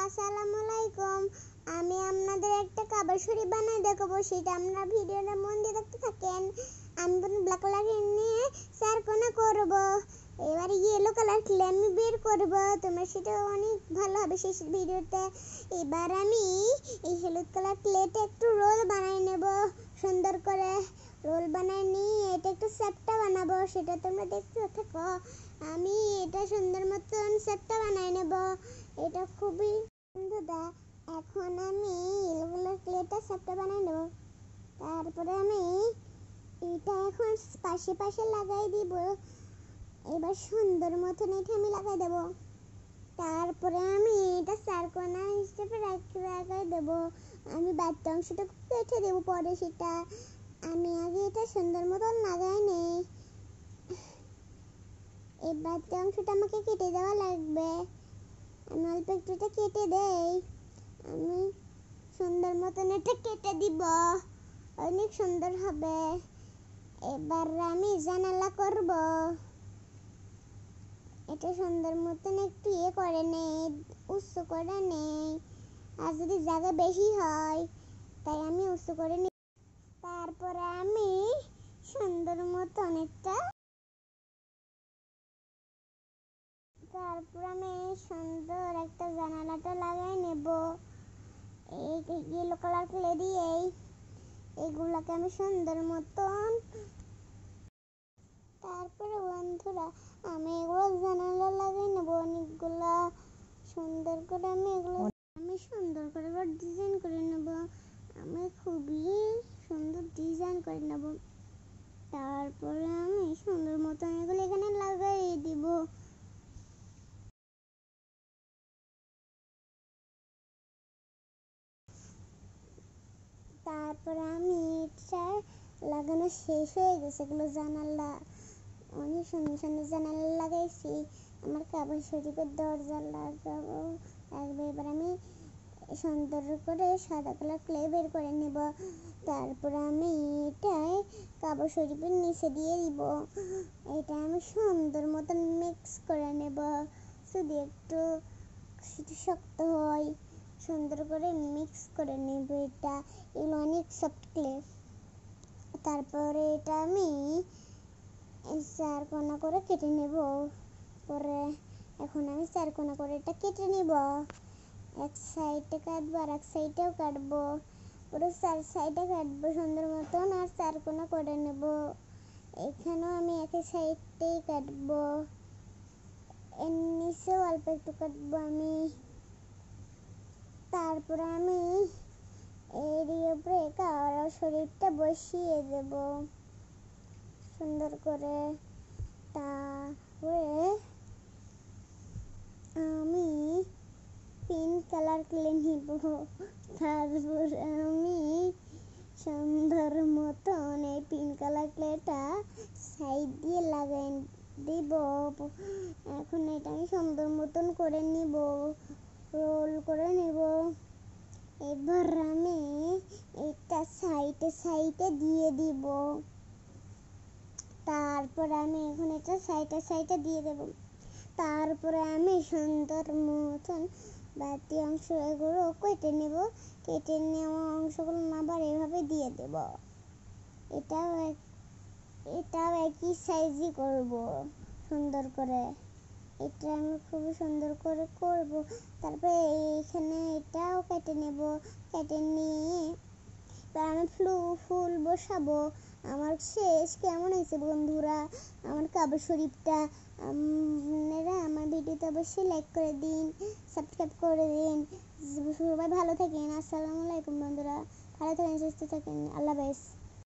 আসসালামু আলাইকুম। আমি আপনাদের একটা কাবা শরীফ বানাই দেখাবো, সেটা আপনারা ভিডিওটা মন দিয়ে দেখতে থাকেন। আমি ব্ল্যাক কালার নিয়ে চার কোনা করব। এবার ইয়েলো কালার ক্লে আমি বের করব, তোমার সেটা অনেক ভালো হবে সেই ভিডিওতে। এবার আমি এই হলুদ কালার ক্লেতে একটু রোল বানাই নেব, সুন্দর করে রোল বানাই নিয়ে এটা একটু শেপটা বানাবো, সেটা তোমরা দেখতে থাকো। আমি এটা সুন্দর মতন শেপটা বানাই নেব। এটা খুবই সুন্দর। এখন আমি ইয়েলো ক্লেটা শেপটা বানাই নেব। তারপরে আমি এটা এখন পাশে পাশে লাগাই দিব। এবার সুন্দর মতন এটা আমি লাগাই দেব। তারপরে আমি এটা চারকোনা হিসেবে লাগাই দেব। আমি বাড়তি অংশটা কেটে দেব পরে, সেটা আমি আগে এটা সুন্দর মতন লাগাই নেই। এই বাড়তি অংশটা আমাকে কেটে দেওয়া লাগবে। আমি অল্প একটুটা কেটে দেই। আমি সুন্দর মতন এটা কেটে দিব, অনেক সুন্দর হবে। এবার আমি জানালা করব। এটা সুন্দর মতন একটু করে নেই, উঁচু করে নেই। আর যদি জায়গা বেশি হয় তাই আমি উঁচু করে নিই। তারপরে আমি সুন্দর মতন একটা জানালাটা লাগাই নেব। এই ইয়েলো কালার ক্লে দিয়ে এইগুলাকে আমি সুন্দর মতন। তারপরে বন্ধুরা আমি এগুলো জানালা লাগাই নেব অনেকগুলা, সুন্দর করে আমি সুন্দর করে ডিজাইন করে নেব। আমি খুবই সুন্দর ডিজাইন করে নেব। তারপরে আমি সুন্দর মতন এগুলো এখানে লাগাই দিব। তারপরে আমি এটা লাগানো শেষ হয়ে গেছে। এগুলো জানালা, অনেক সুন্দর সুন্দর জানালা লাগাইছি। আমার কাবা শরীফের দরজা লাগাবো লাগবে। এবার আমি সুন্দর করে সাদা কালার ক্লে বের করে নেব। তারপরে আমি এটাই কাবা শরীফের নিচে দিয়ে দিব। এটা আমি সুন্দর মতন মিক্স করে নেব, যদি একটু শক্ত হয় সুন্দর করে মিক্স করে নেব। এগুলো অনেক সফট ক্লে। তারপরে এটা আমি চার কোনা করে কেটে নেব। পরে এখন আমি চার কোনা করে এটা কেটে নেব। এক সাইডে কাটবো আর এক সাইডেও কাটবো, পুরো চার সাইডে কাটবো সুন্দর মতন আর চার কোনা করে নেব। এখানেও আমি একই সাইডেই কাটবো, এর নিচেও অল্প একটু কাটবো আমি। তারপরে আমি এর উপরে কাবা শরীফটা বসিয়ে দেব সুন্দর করে। তারপরে আমি পিঙ্ক কালার ক্লে নিব। তারপরে আমি সুন্দর মতন এই পিঙ্ক কালার ক্লেটা সাইড দিয়ে লাগাই দিব। এখন এটা আমি সুন্দর মতন করে নিব, রোল করে নিব। এবার আমি এটা সাইডে সাইডে দিয়ে দিব। তারপরে আমি এখন এটা সাইডে সাইডে দিয়ে দেব। তারপরে আমি সুন্দর মতন বাকি অংশ এগুলো কেটে নেব। কেটে নেওয়া অংশগুলো আবার এভাবে দিয়ে দেব। এটাও একই সাইজই করব সুন্দর করে। এটা আমি খুব সুন্দর করে করব। তারপরে এইখানে এটাও কেটে নেব। কেটে নিয়ে আমি ফুল বসাবো। আমার শেষ কেমন হয়েছে বন্ধুরা আমার কাবা শরীফটা? আপনারা আমার ভিডিওতে অবশ্যই লাইক করে দিন, সাবস্ক্রাইব করে দিন। সবাই ভালো থাকেন। আসসালামু আলাইকুম বন্ধুরা, ভালো থাকেন, সুস্থ থাকেন, আল্লাহ হাফেজ।